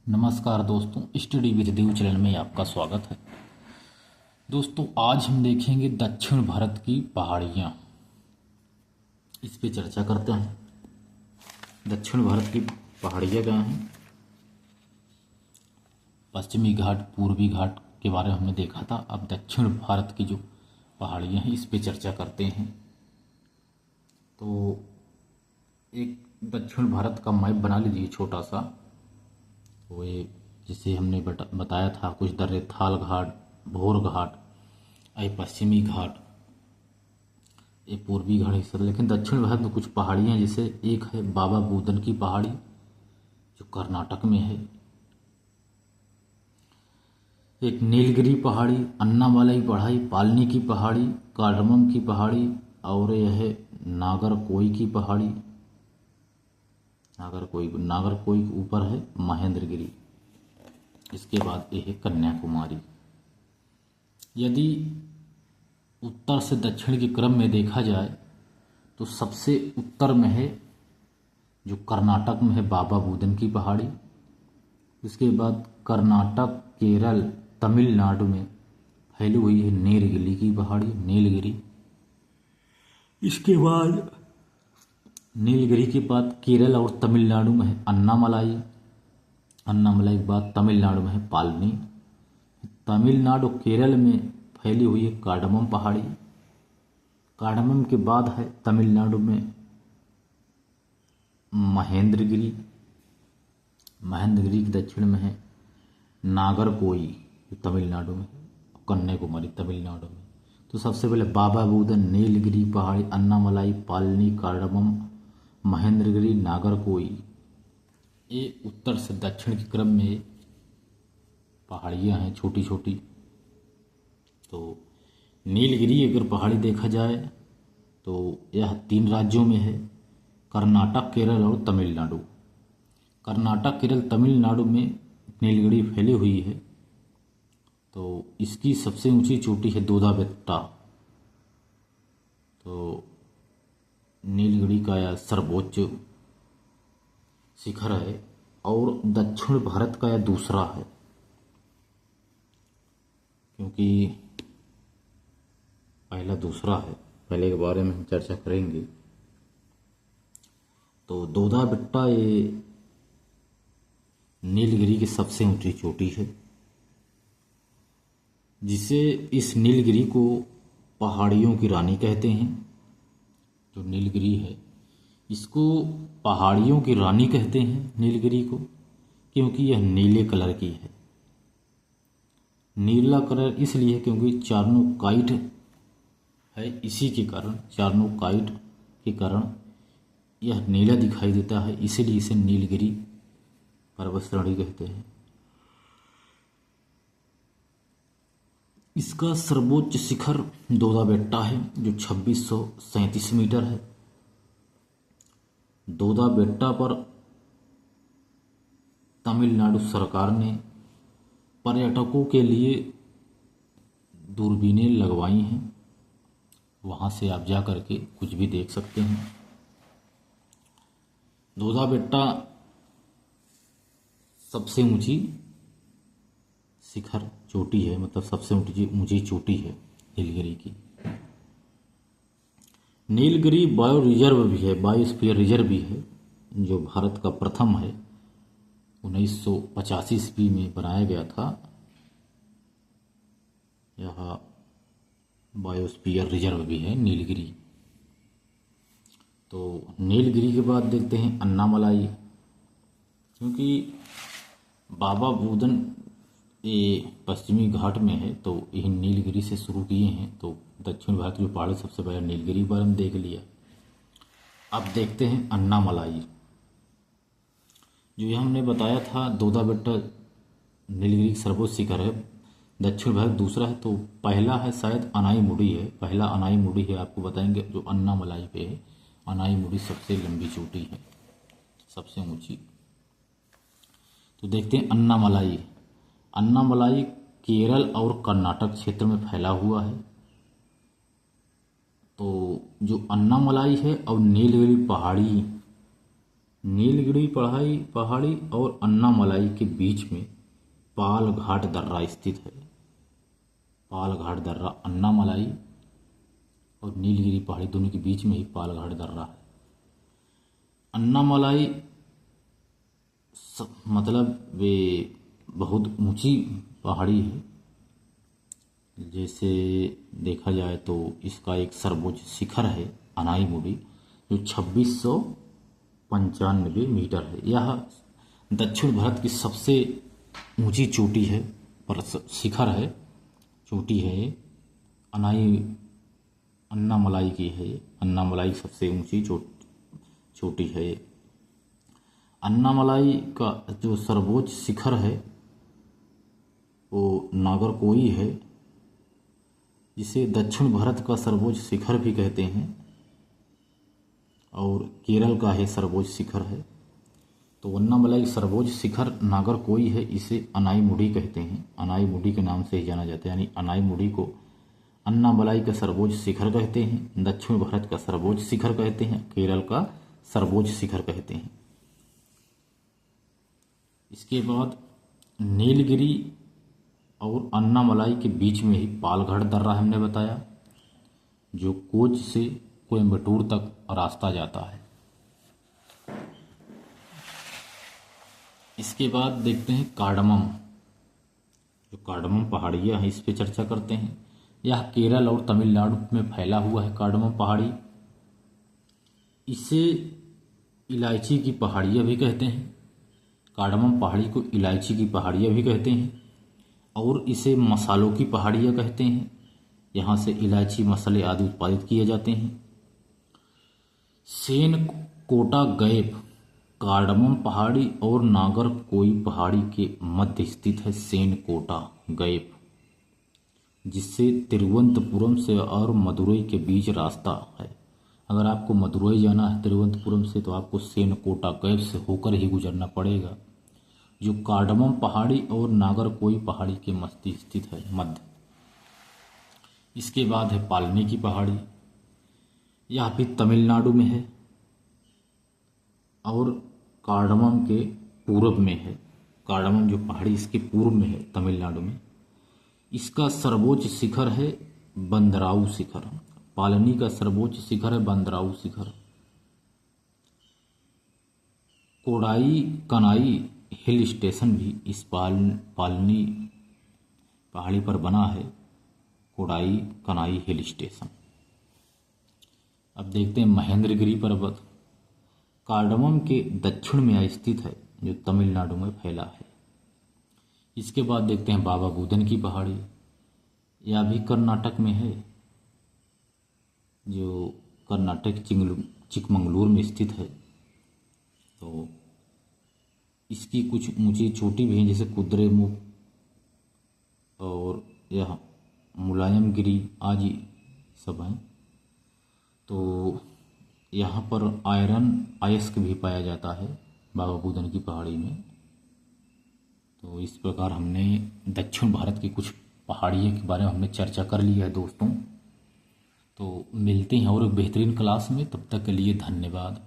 नमस्कार दोस्तों, study with Dev channel में आपका स्वागत है। दोस्तों, आज हम देखेंगे दक्षिण भारत की पहाड़ियाँ। इस पे चर्चा करते हैं। दक्षिण भारत की पहाड़ियाँ क्या हैं? पश्चिमी घाट, पूर्वी घाट के बारे में हमने देखा था। अब दक्षिण भारत की जो पहाड़ियाँ हैं इस पे चर्चा करते हैं। तो एक दक्षिण भारत का मैप बना लीजिए छोटा सा। तो ये जिसे हमने बताया था कुछ दर्रे, थाल घाट, भोर घाट, ये पश्चिमी घाट, ये पूर्वी घाट हिस्सा। लेकिन दक्षिण भारत में कुछ पहाड़ियाँ, जैसे एक है बाबा बूदन की पहाड़ी जो कर्नाटक में है, एक नीलगिरी पहाड़ी, अन्नामलाई पहाड़ी, पालनी की पहाड़ी, कार्डमम की पहाड़ी, और यह है नागरकोई की पहाड़ी। नागरकोई के ऊपर है महेंद्रगिरी। इसके बाद ये है कन्याकुमारी। यदि उत्तर से दक्षिण के क्रम में देखा जाए तो सबसे उत्तर में है जो कर्नाटक में है बाबा बूदन की पहाड़ी। उसके बाद कर्नाटक, केरल, तमिलनाडु में फैली हुई है नीलगिरी की पहाड़ी, नीलगिरी। इसके बाद नीलगिरी के बाद केरल और तमिलनाडु में है अन्नामलाई। अन्नामलाई के बाद तमिलनाडु में है पालनी। तमिलनाडु केरल में फैली हुई है कार्डमम पहाड़ी। कार्डमम के बाद है तमिलनाडु में महेंद्रगिरी। महेंद्रगिरी के दक्षिण में है नागरकोई जो तमिलनाडु में, कन्याकुमारी तमिलनाडु में। तो सबसे पहले बाबा बूदन, नीलगिरी पहाड़ी, अन्नामलाई, पालनी, कार्डमम, महेंद्रगिरी, नागरकोई, ये उत्तर से दक्षिण के क्रम में पहाड़ियाँ हैं छोटी छोटी। तो नीलगिरी अगर पहाड़ी देखा जाए तो यह 3 राज्यों में है, कर्नाटक, केरल और तमिलनाडु। कर्नाटक, केरल, तमिलनाडु में नीलगिरी फैली हुई है। तो इसकी सबसे ऊंची चोटी है दोदा बेट्टा। तो नीलगिरी का यह सर्वोच्च शिखर है और दक्षिण भारत का यह दूसरा है, क्योंकि पहला दूसरा है। पहले के बारे में हम चर्चा करेंगे। तो दोदा बेट्टा ये नीलगिरी की सबसे ऊंची चोटी है, जिसे इस नीलगिरी को पहाड़ियों की रानी कहते हैं। जो नीलगिरी है इसको पहाड़ियों की रानी कहते हैं नीलगिरी को, क्योंकि यह नीले कलर की है। नीला कलर इसलिए क्योंकि चार्नोकाइट है, इसी के कारण, चार्नोकाइट के कारण यह नीला दिखाई देता है, इसीलिए इसे नीलगिरी पर्वत श्रेणी कहते हैं। इसका सर्वोच्च शिखर दोदा बेट्टा है जो 2637 मीटर है। दोदा बेट्टा पर तमिलनाडु सरकार ने पर्यटकों के लिए दूरबीनें लगवाई हैं। वहाँ से आप जा कर के कुछ भी देख सकते हैं। दोदा बेट्टा सबसे ऊंची शिखर चोटी है, मतलब सबसे ऊंची चोटी है नीलगिरी की। नीलगिरी बायो रिजर्व भी है, बायोस्फीयर रिजर्व भी है, जो भारत का प्रथम है। 1985 ईस्वी में बनाया गया था यह बायोस्फीयर रिजर्व भी है नीलगिरी। तो नीलगिरी के बाद देखते हैं अन्नामलाई। क्योंकि बाबा बूदन ये पश्चिमी घाट में है, तो यही नीलगिरी से शुरू किए हैं। तो दक्षिण भारत की पहाड़ी सबसे पहले नीलगिरी पर हम देख लिया। अब देखते हैं अन्नामलाई। जो ये हमने बताया था दोदा बेट्टा नीलगिरी की सर्वोच्च शिखर है, दक्षिण भारत दूसरा है। तो पहला है शायद अनाईमुडी है, पहला अनाईमुडी है। आपको बताएंगे जो अन्नामलाई पे है, अनाईमुडी सबसे लंबी चोटी है, सबसे ऊंची। तो देखते हैं अन्नामलाई। अन्नामलाई केरल और कर्नाटक क्षेत्र में फैला हुआ है। तो जो अन्नामलाई है और नीलगिरी पहाड़ी नीलगिरी पहाड़ी और अन्नामलाई के बीच में पालघाट दर्रा स्थित है। पालघाट दर्रा अन्नामलाई और नीलगिरी पहाड़ी दोनों के बीच में ही पालघाट दर्रा है। अन्नामलाई मतलब वे बहुत ऊंची पहाड़ी है। जैसे देखा जाए तो इसका एक सर्वोच्च शिखर है अनाईमुडी, जो 2695 मीटर है। यह दक्षिण भारत की सबसे ऊंची चोटी है, पर शिखर है, चोटी है। अन्नामलाई की है। अन्नामलाई सबसे ऊंची चोटी है। अन्नामलाई का जो सर्वोच्च शिखर है वो नागरकोई है, जिसे दक्षिण भारत का सर्वोच्च शिखर भी कहते हैं, और केरल का है सर्वोच्च शिखर है। तो अन्नामलाई सर्वोच्च शिखर नागरकोई है, इसे अनाईमुडी कहते हैं। अनाईमुडी के नाम से ही जाना जाता है, यानी अनाईमुडी को अन्नामलाई का सर्वोच्च शिखर कहते हैं, दक्षिण भारत का सर्वोच्च शिखर कहते हैं, केरल का सर्वोच्च शिखर कहते हैं। इसके बाद नीलगिरी और अन्नामलाई के बीच में ही पालघाट दर्रा हमने बताया, जो कोच्चि से कोयम्बटूर तक रास्ता जाता है। इसके बाद देखते हैं कार्डमम। जो कार्डमम पहाड़ियाँ हैं इस पे चर्चा करते हैं। यह केरल और तमिलनाडु में फैला हुआ है कार्डमम पहाड़ी। इसे इलायची की पहाड़ियाँ भी कहते हैं। कार्डमम पहाड़ी को इलायची की पहाड़ियाँ भी कहते हैं, और इसे मसालों की पहाड़ियाँ कहते हैं। यहाँ से इलायची मसाले आदि उत्पादित किए जाते हैं। सेनकोटा गैप कार्डमम पहाड़ी और नागरकोई पहाड़ी के मध्य स्थित है। सेनकोटा गैप, जिससे तिरुवनंतपुरम से और मदुरई के बीच रास्ता है। अगर आपको मदुरई जाना है तिरुवनंतपुरम से, तो आपको सेनकोटा गैप से होकर ही गुजरना पड़ेगा, जो कार्डमम पहाड़ी और नागरकोई पहाड़ी के मध्य स्थित है मध्य। इसके बाद है पालनी की पहाड़ी। यह भी तमिलनाडु में है और कार्डमम के पूर्व में है। कार्डमम जो पहाड़ी इसके पूर्व में है तमिलनाडु में। इसका सर्वोच्च शिखर है बंदराऊ शिखर। पालनी का सर्वोच्च शिखर है बंदराऊ शिखर। कोडाई कनाई हिल स्टेशन भी इस पालनी पहाड़ी पर बना है। Kodai Kanai hill station. अब देखते हैं महेंद्रगिरी पर्वत। कार्डमम के दक्षिण में स्थित है, जो तमिलनाडु में फैला है। इसके बाद देखते हैं बाबा बुदन की पहाड़ी। यह भी कर्नाटक में है, जो कर्नाटक चिकमंगलूर में स्थित है। तो इसकी कुछ ऊंची चोटी भी हैं, जैसे कुद्रेमुख और यह मुलायमगिरी आदि सब हैं। तो यहाँ पर आयरन अयस्क भी पाया जाता है बाबा बुदन की पहाड़ी में। तो इस प्रकार हमने दक्षिण भारत की कुछ पहाड़ियों के बारे में हमने चर्चा कर ली है दोस्तों। तो मिलते हैं और एक बेहतरीन क्लास में, तब तक के लिए धन्यवाद।